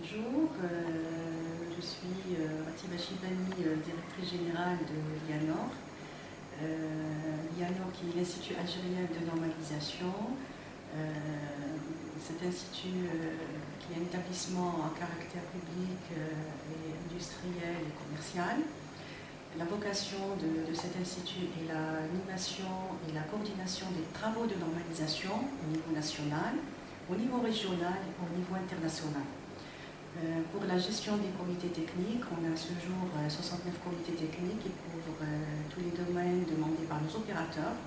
Bonjour, je suis Atiba Shibani, directrice générale de l'IANOR. L'IANOR qui est l'Institut algérien de normalisation. Cet institut qui est un établissement à caractère public et industriel et commercial. La vocation de cet institut est l'animation et la coordination des travaux de normalisation au niveau national, au niveau régional et au niveau international. Pour la gestion des comités techniques, on a à ce jour 69 comités techniques qui couvrent tous les domaines demandés par nos opérateurs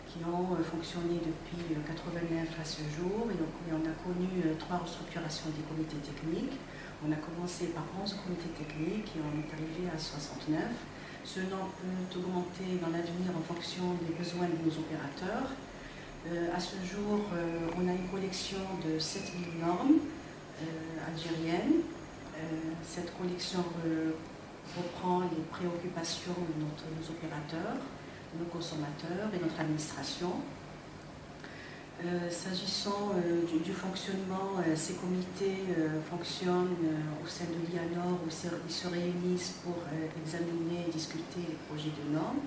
qui ont fonctionné depuis 89 à ce jour, et on a connu 3 restructurations des comités techniques. On a commencé par 11 comités techniques et on est arrivé à 69. Ce nombre peut augmenter dans l'avenir en fonction des besoins de nos opérateurs. À ce jour, on a une collection de 7000 normes algérienne. Cette collection reprend les préoccupations de nos opérateurs, de nos consommateurs et notre administration. S'agissant du fonctionnement, ces comités fonctionnent au sein de l'IANOR où ils se réunissent pour examiner et discuter les projets de normes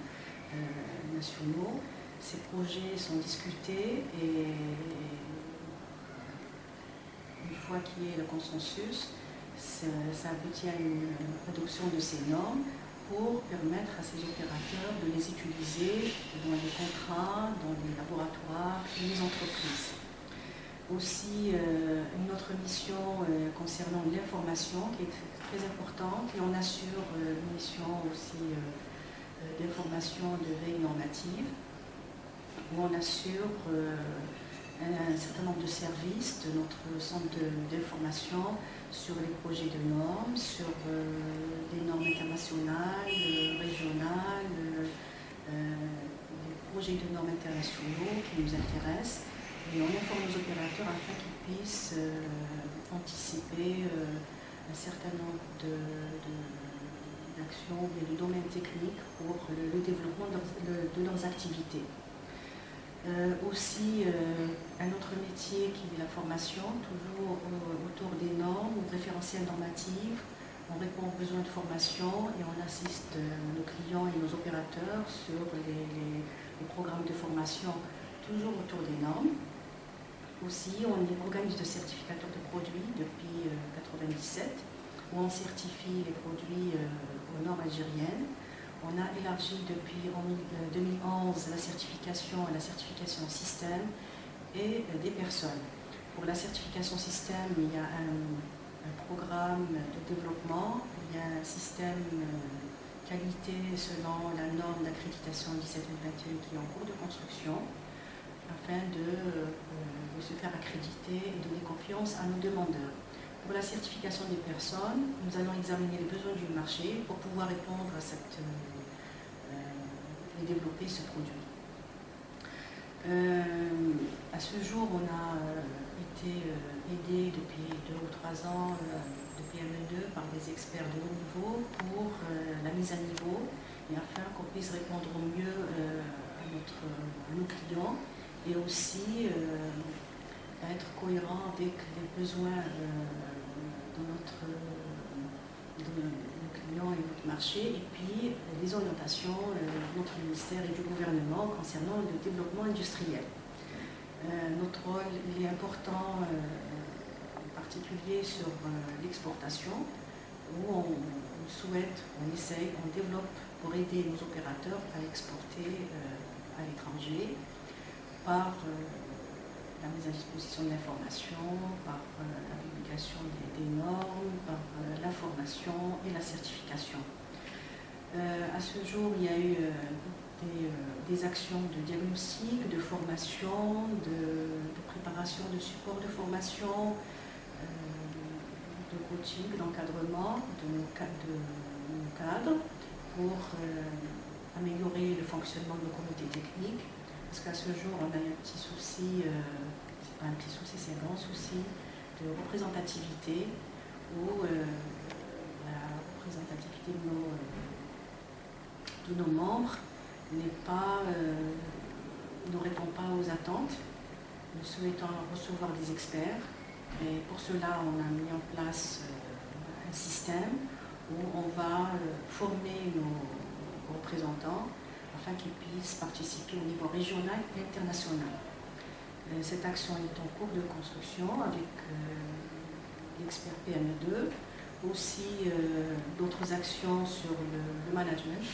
nationaux. Ces projets sont discutés et une fois qu'il y ait le consensus, ça aboutit à une adoption de ces normes pour permettre à ces opérateurs de les utiliser dans les contrats, dans les laboratoires et les entreprises. Aussi, une autre mission concernant l'information qui est très importante, et on assure une mission aussi d'information de veille normative, où on assure un certain nombre de services de notre centre d'information sur les projets de normes, sur les normes internationales, régionales, les projets de normes internationaux qui nous intéressent, et on informe nos opérateurs afin qu'ils puissent anticiper un certain nombre d'actions et de domaines techniques pour le développement de leurs activités. Aussi, un autre métier qui est la formation, toujours autour des normes ou référentiels normatifs. On répond aux besoins de formation et on assiste nos clients et nos opérateurs sur les programmes de formation, toujours autour des normes. Aussi, on est organisme de certificateur de produits depuis 1997, où on certifie les produits aux normes algériennes. On a élargi depuis 2011 la certification système et des personnes. Pour la certification système, il y a un programme de développement, il y a un système qualité selon la norme d'accréditation 17021 qui est en cours de construction, afin de se faire accréditer et donner confiance à nos demandeurs. Pour la certification des personnes, nous allons examiner les besoins du marché pour pouvoir répondre à et développer ce produit. À ce jour, on a été aidé depuis 2 ou 3 ans de PME2 par des experts de haut niveau pour la mise à niveau et afin qu'on puisse répondre au mieux à nos clients et aussi être cohérent avec les besoins de nos clients et notre marché, et puis les orientations de notre ministère et du gouvernement concernant le développement industriel. Notre rôle il est important, en particulier sur l'exportation, où on souhaite, on essaye, on développe pour aider nos opérateurs à exporter à l'étranger par la mise à disposition de l'information, par la publication des normes, par la formation et la certification. À ce jour, il y a eu des actions de diagnostic, de formation, de préparation, de support de formation, de coaching, d'encadrement de nos cadres pour améliorer le fonctionnement de nos comités techniques. Parce qu'à ce jour, on a un petit souci, c'est pas un petit souci, c'est un grand souci de représentativité, où la représentativité de nos membres ne répond pas aux attentes. Nous souhaitons recevoir des experts Et pour cela, on a mis en place un système où on va former nos représentants afin qu'ils puissent participer au niveau régional et international. Cette action est en cours de construction avec l'expert PME2, aussi d'autres actions sur le management.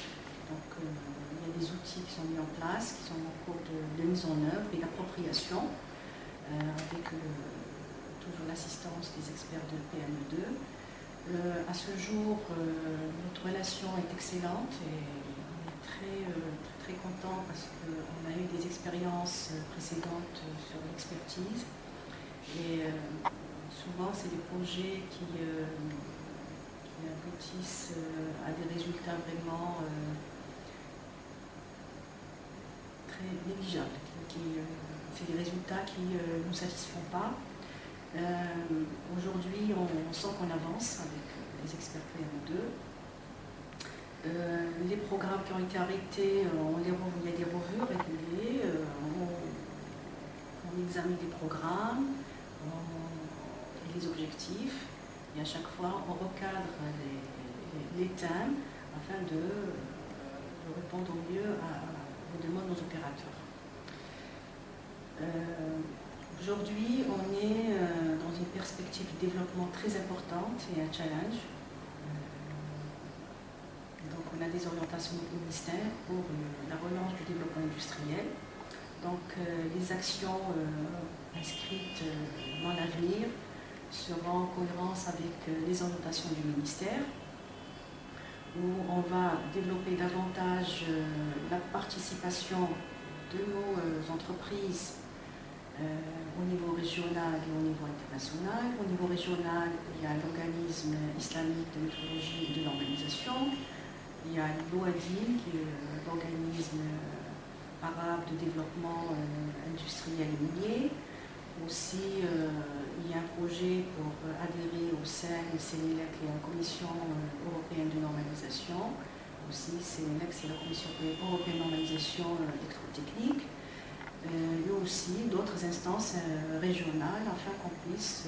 Donc, il y a des outils qui sont mis en place, qui sont en cours de mise en œuvre et d'appropriation, avec toujours l'assistance des experts de PME2. À ce jour, notre relation est excellente et on est très content parce qu'on a eu des expériences précédentes sur l'expertise. Et souvent, c'est des projets qui aboutissent à des résultats vraiment très négligeables. C'est des résultats qui ne nous satisfont pas. Aujourd'hui, on sent qu'on avance avec les experts PME2. Les programmes qui ont été arrêtés, il y a des revues réguliers, on examine les programmes, et les objectifs, et à chaque fois, on recadre les thèmes afin de répondre au mieux aux demandes de nos opérateurs. Aujourd'hui, on est dans une perspective de développement très importante et un challenge. Donc, on a des orientations du ministère pour la relance du développement industriel. Donc, les actions inscrites dans l'avenir seront en cohérence avec les orientations du ministère, où on va développer davantage la participation de nos entreprises au niveau régional et au niveau international. Au niveau régional, il y a l'organisme islamique de métrologie et de normalisation. Il y a l'OADIN, qui est l'organisme arabe de développement industriel et minier. Aussi, il y a un projet pour adhérer au CEN, CENELEC et à la Commission européenne de normalisation. Aussi, CENELEC, c'est la Commission européenne de normalisation électrotechnique. Il y a aussi d'autres instances régionales afin qu'on puisse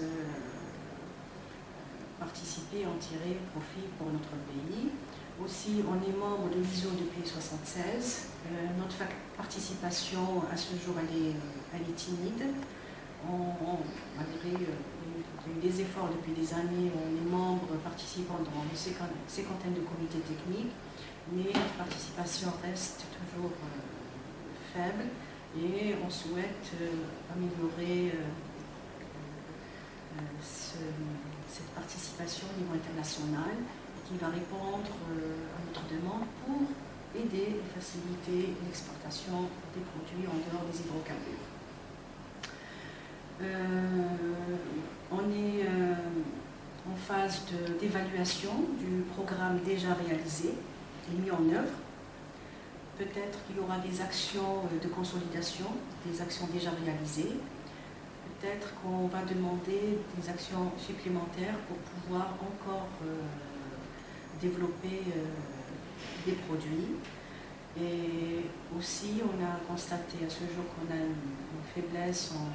participer et en tirer profit pour notre pays. Aussi, on est membre de l'ISO depuis 1976. Notre participation à ce jour, elle est timide. Malgré des efforts depuis des années, on est membre participant dans une cinquantaine de comités techniques, mais notre participation reste toujours faible. Et on souhaite améliorer cette participation au niveau international qui va répondre à notre demande pour aider et faciliter l'exportation des produits en dehors des hydrocarbures. On est en phase d'évaluation du programme déjà réalisé et mis en œuvre. Peut-être qu'il y aura des actions de consolidation, des actions déjà réalisées. Peut-être qu'on va demander des actions supplémentaires pour pouvoir encore développer des produits. Et aussi, on a constaté à ce jour qu'on a une faiblesse en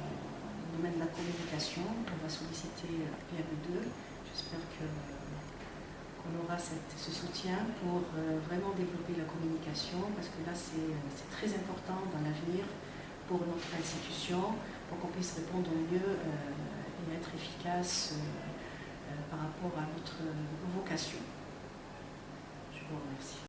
domaine de la communication. On va solliciter PME2. J'espère qu'on aura ce soutien pour vraiment développer la communication, parce que là c'est très important dans l'avenir pour notre institution, pour qu'on puisse répondre au mieux et être efficace par rapport à notre vocation. Je vous remercie.